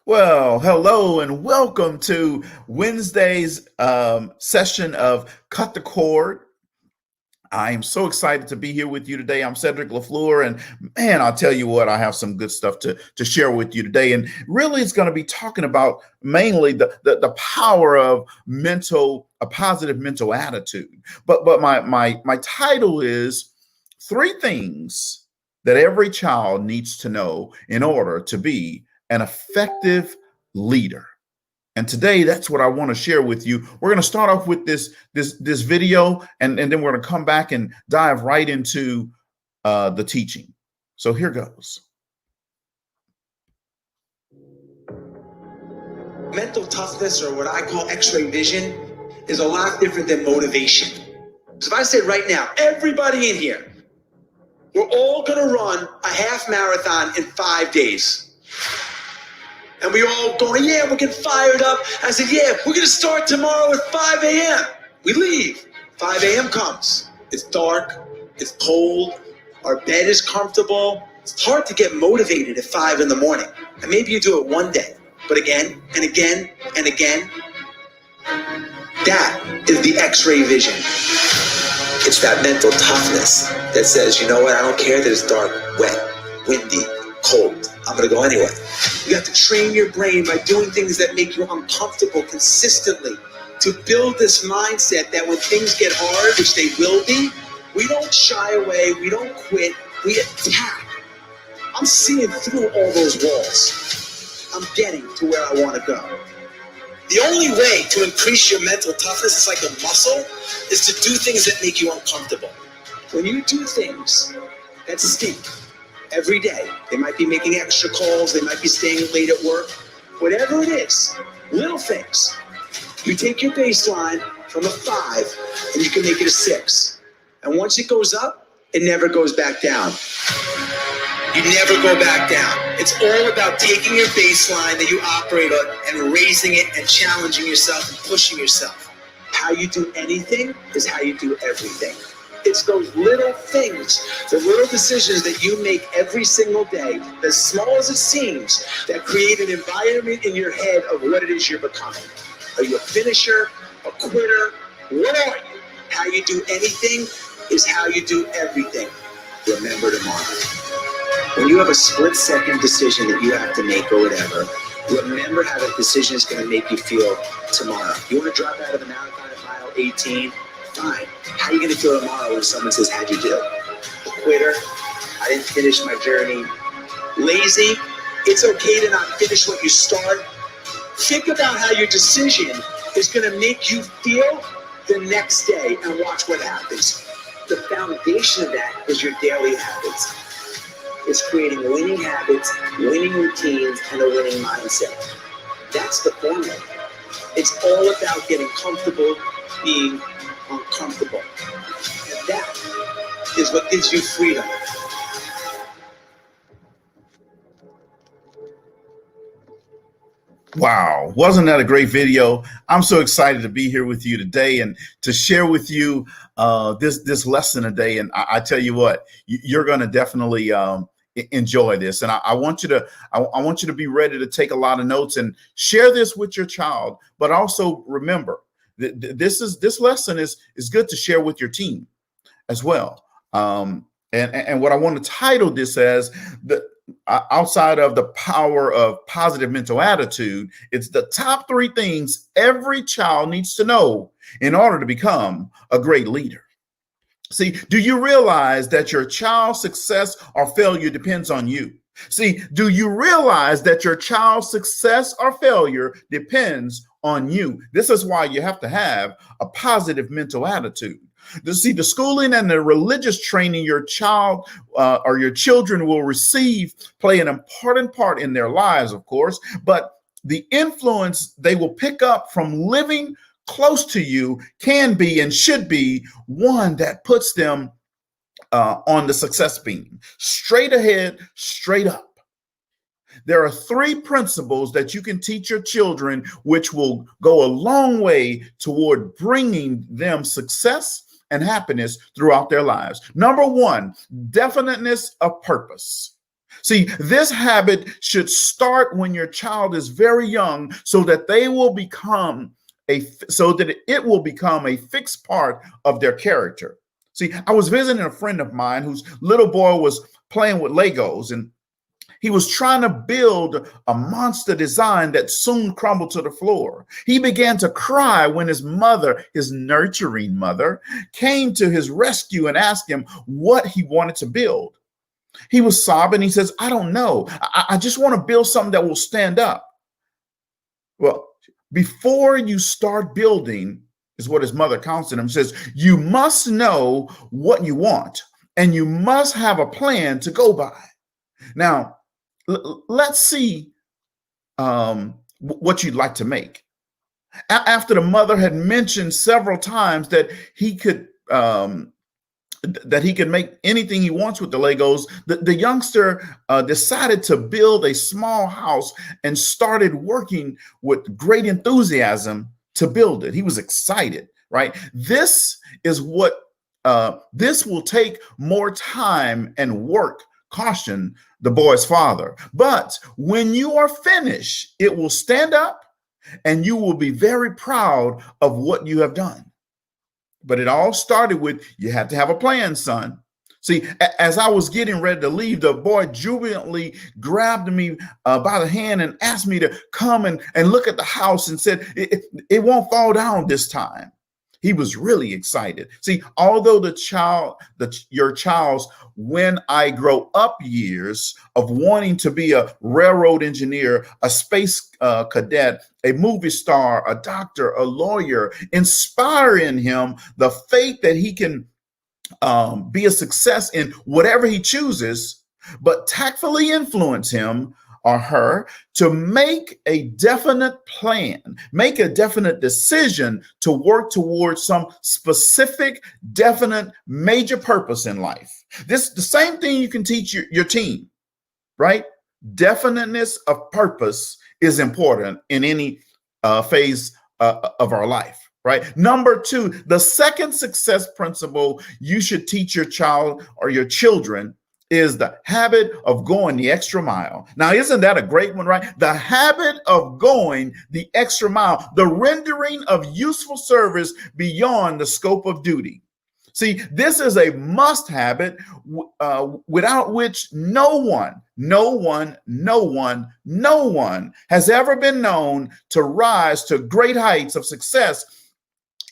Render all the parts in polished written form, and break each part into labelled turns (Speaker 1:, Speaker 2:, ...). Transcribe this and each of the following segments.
Speaker 1: Well, hello and welcome to Wednesday's session of Cut the Cord. I am so excited to be here with you today. I'm Cedric LaFleur, and man, I'll tell you what, I have some good stuff to share with you today. And really, it's going to be talking about mainly the power of a positive mental attitude. But my title is Three Things That Every Child Needs to Know in Order to Be an Effective Leader. And today, that's what I want to share with you. We're going to start off with this video, and then we're going to come back and dive right into the teaching. So here goes.
Speaker 2: Mental toughness, or what I call X-ray vision, is a lot different than motivation. So if I say right now, everybody in here, we're all going to run a half marathon in 5 days. And we all going, yeah, we're getting fired up. I said, yeah, we're going to start tomorrow at 5 a.m. We leave. 5 a.m. comes. It's dark. It's cold. Our bed is comfortable. It's hard to get motivated at 5 in the morning. And maybe you do it one day, but again and again and again. That is the X-ray vision. It's that mental toughness that says, you know what, I don't care that it's dark, wet, windy, cold. I'm going to go anyway. You have to train your brain by doing things that make you uncomfortable consistently to build this mindset that when things get hard, which they will be, we don't shy away, we don't quit, we attack. I'm seeing through all those walls. I'm getting to where I want to go. The only way to increase your mental toughness, it's like a muscle, is to do things that make you uncomfortable. When you do things that stink, every day. They might be making extra calls. They might be staying late at work. Whatever it is, little things. You take your baseline from a 5 and you can make it a 6. And once it goes up, it never goes back down. You never go back down. It's all about taking your baseline that you operate on and raising it and challenging yourself and pushing yourself. How you do anything is how you do everything. It's those little things, the little decisions that you make every single day, as small as it seems, that create an environment in your head of what it is you're becoming. Are you a finisher, a quitter? What are you? How you do anything is how you do everything. Remember tomorrow. When you have a split-second decision that you have to make or whatever, remember how that decision is going to make you feel tomorrow. You want to drop out of the marathon at mile 18? Fine. How are you going to feel tomorrow when someone says, how'd you do? A quitter. I didn't finish my journey. Lazy. It's okay to not finish what you start. Think about how your decision is going to make you feel the next day and watch what happens. The foundation of that is your daily habits. It's creating winning habits, winning routines, and a winning mindset. That's the formula. It's all about getting comfortable being uncomfortable. And that is what gives you freedom.
Speaker 1: Wow, wasn't that a great video? I'm so excited to be here with you today and to share with you this lesson today. And I tell you what, you're going to definitely enjoy this. And I want you to be ready to take a lot of notes and share this with your child. But also remember, this lesson is good to share with your team as well. And what I want to title this as, outside of the power of positive mental attitude, it's the top 3 things every child needs to know in order to become a great leader. See, do you realize that your child's success or failure depends on you? See, do you realize that your child's success or failure depends on you? This is why you have to have a positive mental attitude. See, the schooling and the religious training your child or your children will receive play an important part in their lives, of course, but the influence they will pick up from living close to you can be and should be one that puts them on the success beam, straight ahead, straight up. There are 3 principles that you can teach your children, which will go a long way toward bringing them success and happiness throughout their lives. Number 1, definiteness of purpose. See, this habit should start when your child is very young so that they will become so that it will become a fixed part of their character. See, I was visiting a friend of mine whose little boy was playing with Legos, and he was trying to build a monster design that soon crumbled to the floor. He began to cry when his mother, his nurturing mother, came to his rescue and asked him what he wanted to build. He was sobbing. He says, I don't know. I just want to build something that will stand up. Well, before you start building, is what his mother counseled him, says, you must know what you want and you must have a plan to go by. Now, let's see what you'd like to make. After the mother had mentioned several times that he could make anything he wants with the Legos, the youngster decided to build a small house and started working with great enthusiasm to build it. He was excited, right? This is what this will take more time and work, cautioned the boy's father. But when you are finished, it will stand up and you will be very proud of what you have done. But it all started with, you have to have a plan, son. See, as I was getting ready to leave, the boy jubilantly grabbed me by the hand and asked me to come and look at the house and said, it won't fall down this time. He was really excited. See, although your child's when I grow up years of wanting to be a railroad engineer, a space cadet, a movie star, a doctor, a lawyer, inspire in him the faith that he can be a success in whatever he chooses, but tactfully influence him or her to make a definite plan, make a definite decision to work towards some specific, definite, major purpose in life. This the same thing you can teach your team, right? Definiteness of purpose is important in any phase of our life. Right. Number two, the second success principle you should teach your child or your children is the habit of going the extra mile. Now, isn't that a great one, right? The habit of going the extra mile, the rendering of useful service beyond the scope of duty. See, this is a must habit without which no one has ever been known to rise to great heights of success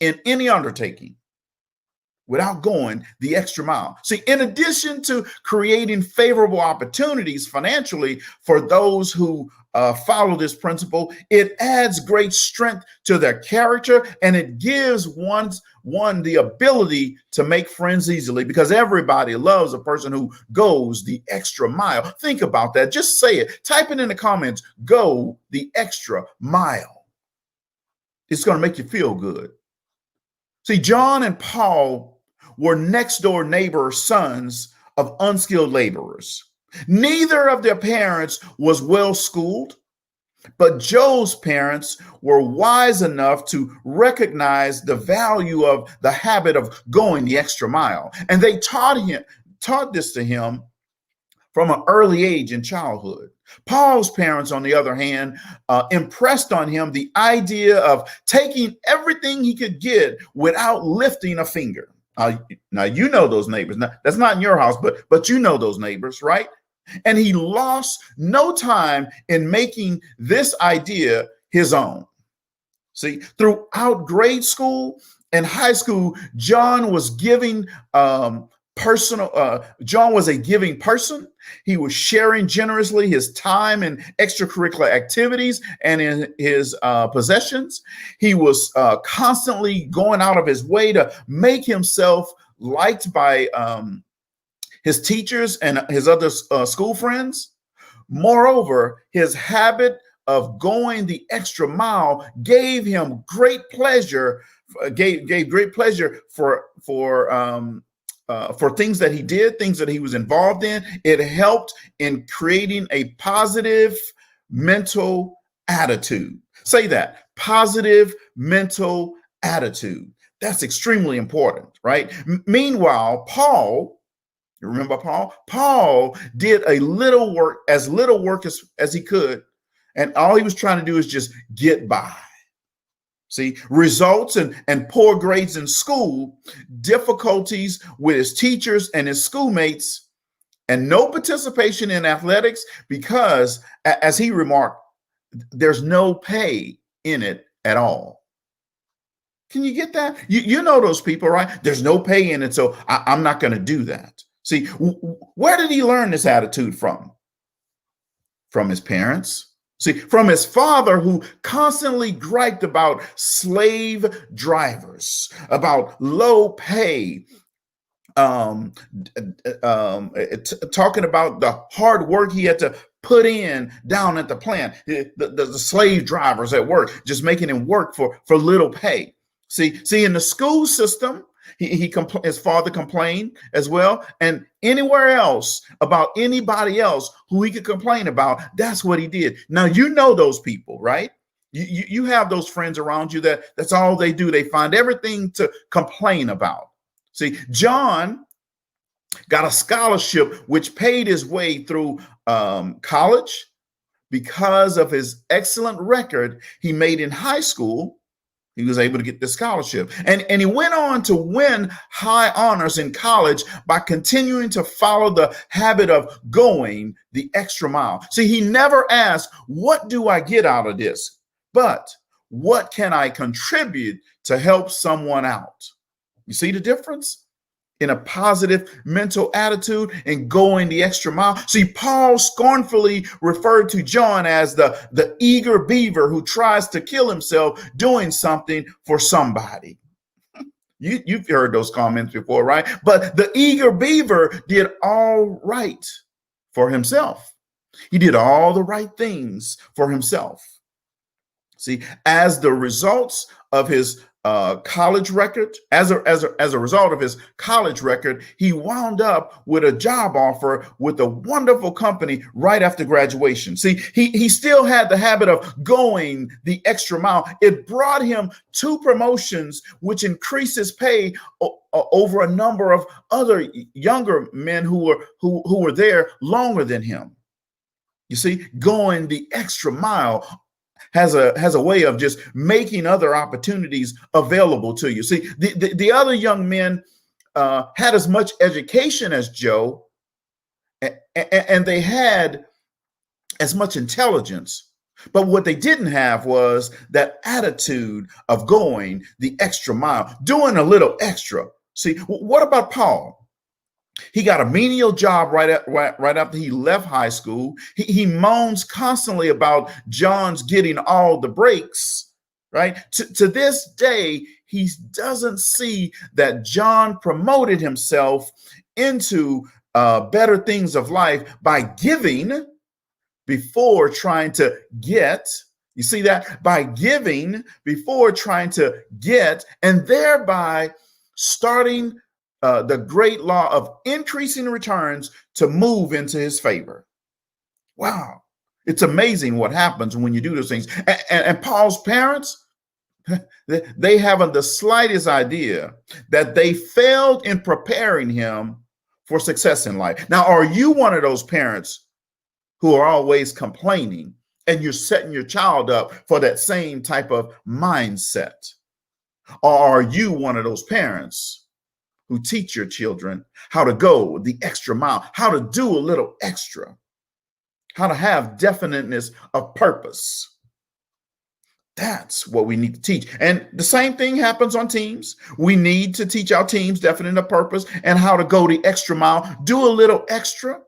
Speaker 1: in any undertaking without going the extra mile. See, in addition to creating favorable opportunities financially for those who follow this principle, it adds great strength to their character and it gives one the ability to make friends easily, because everybody loves a person who goes the extra mile. Think about that. Just say it. Type it in the comments. Go the extra mile. It's going to make you feel good. See, John and Paul were next door neighbor sons of unskilled laborers. Neither of their parents was well schooled, but Joe's parents were wise enough to recognize the value of the habit of going the extra mile. And they taught this to him from an early age in childhood. Paul's parents, on the other hand, impressed on him the idea of taking everything he could get without lifting a finger. Now you know those neighbors. Now, that's not in your house, but you know those neighbors, right? And he lost no time in making this idea his own. See, throughout grade school and high school, John was John was a giving person. He was sharing generously his time in extracurricular activities and in his possessions. He was constantly going out of his way to make himself liked by his teachers and his other school friends. Moreover, his habit of going the extra mile gave him great pleasure. Gave great pleasure for things that he did, things that he was involved in. It helped in creating a positive mental attitude. Say that, positive mental attitude. That's extremely important, right? Meanwhile, Paul You remember Paul? Paul did a little work, as he could, and all he was trying to do is just get by. See, results and poor grades in school, difficulties with his teachers and his schoolmates, and no participation in athletics because, as he remarked, there's no pay in it at all. Can you get that? You know those people, right? There's no pay in it, so I'm not going to do that. See, where did he learn this attitude from? From his parents. See, from his father, who constantly griped about slave drivers, about low pay, talking about the hard work he had to put in down at the plant, the slave drivers at work, just making him work for little pay. See, in the school system, his father complained as well, and anywhere else about anybody else who he could complain about, that's what he did. Now, you know those people, right? You have those friends around you that's all they do. They find everything to complain about. See, John got a scholarship which paid his way through college because of his excellent record he made in high school. He was able to get the scholarship. And he went on to win high honors in college by continuing to follow the habit of going the extra mile. See, he never asked, what do I get out of this? But what can I contribute to help someone out? You see the difference? In a positive mental attitude and going the extra mile. See, Paul scornfully referred to John as the eager beaver who tries to kill himself doing something for somebody. You've heard those comments before, right? But the eager beaver did all right for himself. He did all the right things for himself. See, as the results of his college record, as a result of his college record, he wound up with a job offer with a wonderful company right after graduation. See, he still had the habit of going the extra mile. It brought him 2 promotions, which increased his pay over a number of other younger men who were there longer than him. You see, going the extra mile has a way of just making other opportunities available to you. See, the other young men had as much education as Joe, and they had as much intelligence. But what they didn't have was that attitude of going the extra mile, doing a little extra. See, what about Paul? He got a menial job right after he left high school. He moans constantly about John's getting all the breaks, right? To this day, he doesn't see that John promoted himself into better things of life by giving before trying to get. You see that? By giving before trying to get, and thereby starting the great law of increasing returns to move into his favor. Wow. It's amazing what happens when you do those things. And Paul's parents, they haven't the slightest idea that they failed in preparing him for success in life. Now, are you one of those parents who are always complaining and you're setting your child up for that same type of mindset? Or are you one of those parents who teach your children how to go the extra mile, how to do a little extra, how to have definiteness of purpose? That's what we need to teach. And the same thing happens on teams. We need to teach our teams definite of purpose and how to go the extra mile, do a little extra.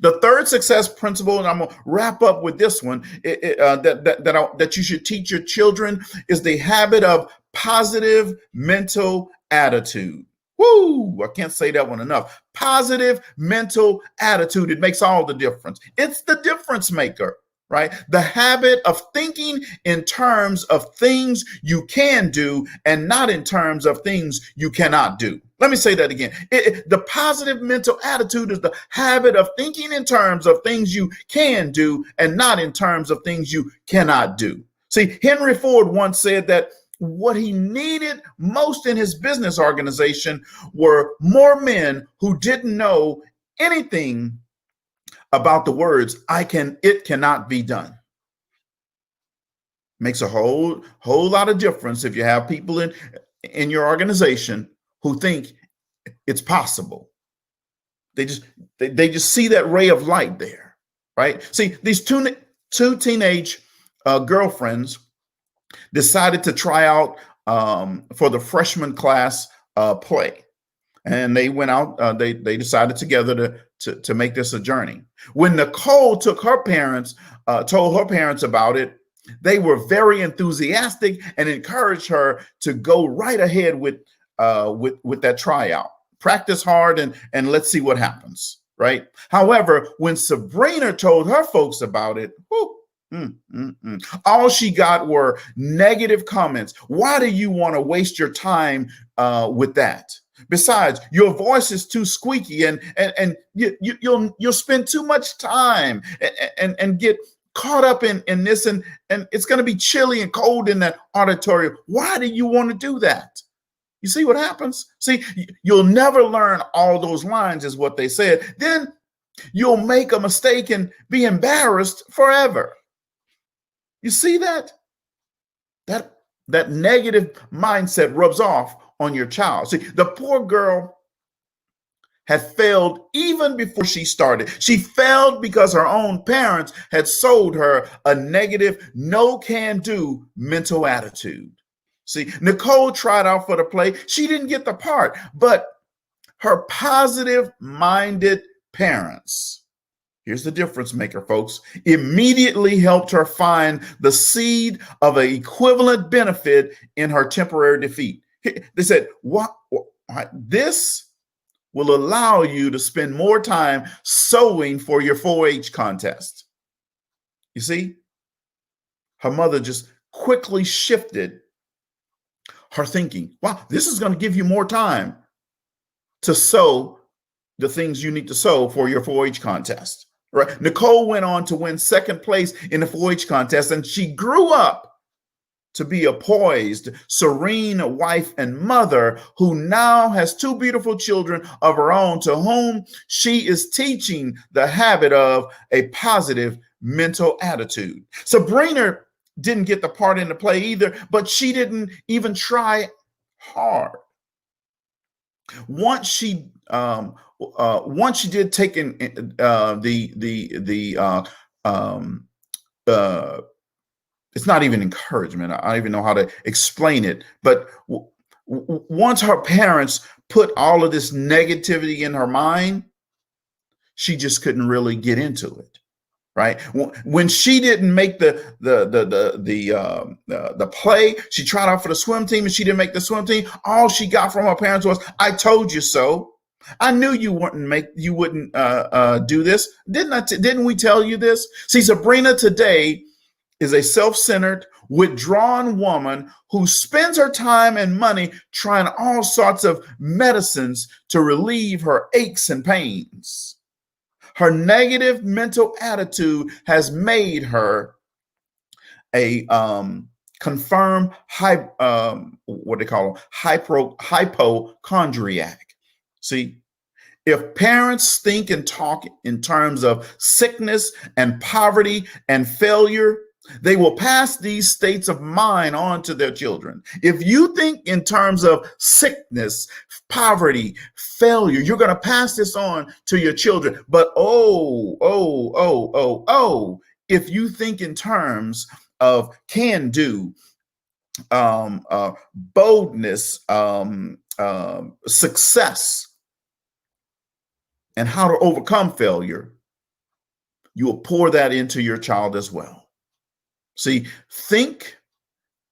Speaker 1: The third success principle, and I'm going to wrap up with this one, that you should teach your children is the habit of positive mental attitude. Woo! I can't say that one enough. Positive mental attitude. It makes all the difference. It's the difference maker, right? The habit of thinking in terms of things you can do and not in terms of things you cannot do. Let me say that again. The positive mental attitude is the habit of thinking in terms of things you can do and not in terms of things you cannot do. See, Henry Ford once said that what he needed most in his business organization were more men who didn't know anything about the words it cannot be done. Makes a whole lot of difference if you have people in your organization who think it's possible. They just see that ray of light there, right? See, these two teenage girlfriends decided to try out for the freshman class play, and they went out. They decided together to make this a journey. When Nicole told her parents about it, they were very enthusiastic and encouraged her to go right ahead with that tryout. Practice hard and let's see what happens, right? However, when Sabrina told her folks about it, all she got were negative comments. Why do you want to waste your time with that? Besides, your voice is too squeaky, and you'll spend too much time and get caught up in this, and it's going to be chilly and cold in that auditorium. Why do you want to do that? You see what happens? See, you'll never learn all those lines, is what they said. Then you'll make a mistake and be embarrassed forever. You see that? That negative mindset rubs off on your child. See, the poor girl had failed even before she started. She failed because her own parents had sold her a negative, no can do mental attitude. See, Nicole tried out for the play. She didn't get the part, but her positive minded parents, here's the difference maker, folks, immediately helped her find the seed of an equivalent benefit in her temporary defeat. They said, this will allow you to spend more time sewing for your 4-H contest. You see, her mother just quickly shifted her thinking. Wow, this is going to give you more time to sew the things you need to sew for your 4-H contest. Right? Nicole went on to win second place in the 4-H contest, and she grew up to be a poised, serene wife and mother who now has 2 beautiful children of her own, to whom she is teaching the habit of a positive mental attitude. Sabrina didn't get the part in the play either, but she didn't even try hard. Once she did take in it's not even encouragement. I don't even know how to explain it. But once her parents put all of this negativity in her mind, she just couldn't really get into it. Right? When she didn't make the play, she tried out for the swim team and she didn't make the swim team. All she got from her parents was, "I told you so. I knew you wouldn't do this. Didn't we tell you this?" See, Sabrina today is a self-centered, withdrawn woman who spends her time and money trying all sorts of medicines to relieve her aches and pains. Her negative mental attitude has made her a confirmed hypochondriac. See, if parents think and talk in terms of sickness and poverty and failure, they will pass these states of mind on to their children. If you think in terms of sickness, poverty, failure, you're going to pass this on to your children. But if you think in terms of can do, boldness, success, and how to overcome failure, you will pour that into your child as well. See, think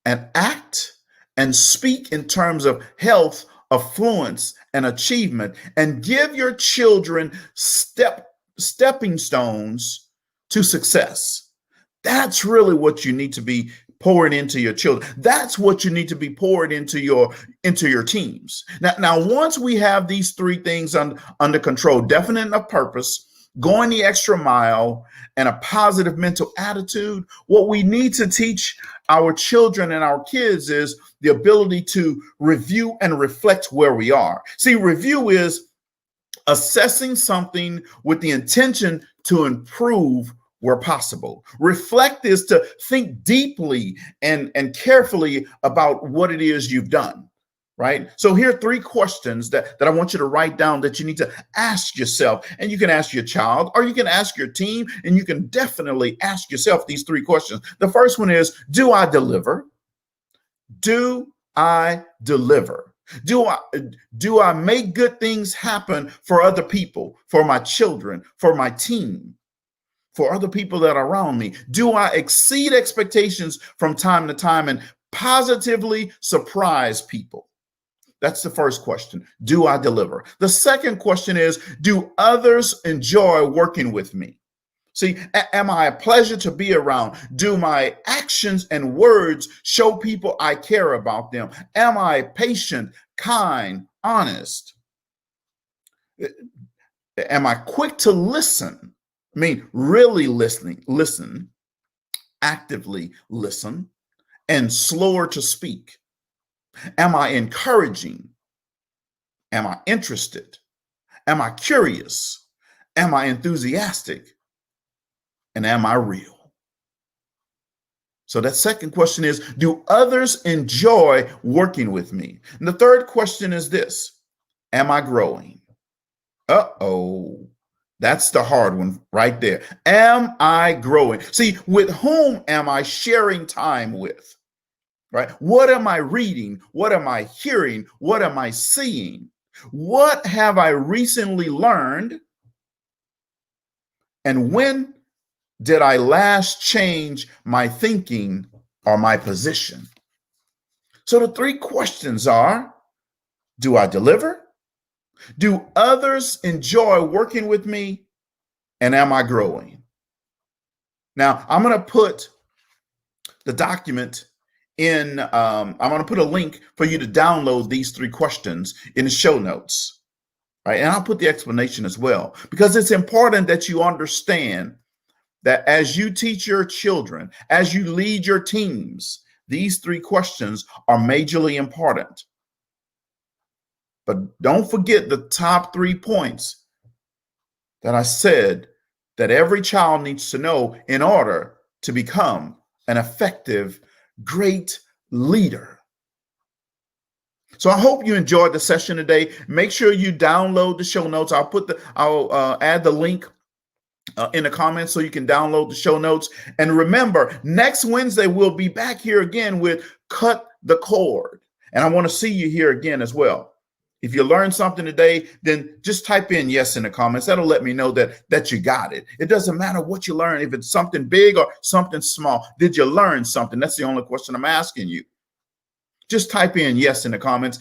Speaker 1: and act and speak in terms of health, affluence, and achievement, and give your children stepping stones to success. That's really what you need to be pouring into your children. That's what you need to be pouring into your teams. Now, once we have these 3 things under control: definite of purpose, going the extra mile, and a positive mental attitude, what we need to teach our children and our kids is the ability to review and reflect where we are. See, review is assessing something with the intention to improve where possible. Reflect is to think deeply and carefully about what it is you've done. Right? So here are three questions that I want you to write down that you need to ask yourself. And you can ask your child or you can ask your team, and you can definitely ask yourself these three questions. The first one is, do I deliver? Do I deliver? Do I make good things happen for other people, for my children, for my team, for other people that are around me? Do I exceed expectations from time to time and positively surprise people? That's the first question. Do I deliver? The second question is, do others enjoy working with me? See, am I a pleasure to be around? Do my actions and words show people I care about them? Am I patient, kind, honest? Am I quick to listen? I mean, really listen, actively listen, and slower to speak? Am I encouraging? Am I interested? Am I curious? Am I enthusiastic? And am I real? So that second question is, do others enjoy working with me? And the third question is this: am I growing? Uh-oh. That's the hard one right there. Am I growing? See, with whom am I sharing time with? Right? What am I reading? What am I hearing? What am I seeing? What have I recently learned? And when did I last change my thinking or my position? So the three questions are, do I deliver? Do others enjoy working with me? And am I growing? Now, I'm going to put the document in, I'm going to put a link for you to download these three questions in the show notes, right? And I'll put the explanation as well, because it's important that you understand that as you teach your children, as you lead your teams, these three questions are majorly important. But don't forget the top 3 points that I said that every child needs to know in order to become an effective, great leader. So I hope you enjoyed the session today. Make sure you download the show notes. I'll add the link in the comments so you can download the show notes. And remember, next Wednesday, we'll be back here again with Cut the Cord. And I want to see you here again as well. If you learned something today, then just type in yes in the comments. That'll let me know that you got it. It doesn't matter what you learn, if it's something big or something small. Did you learn something? That's the only question I'm asking you. Just type in yes in the comments.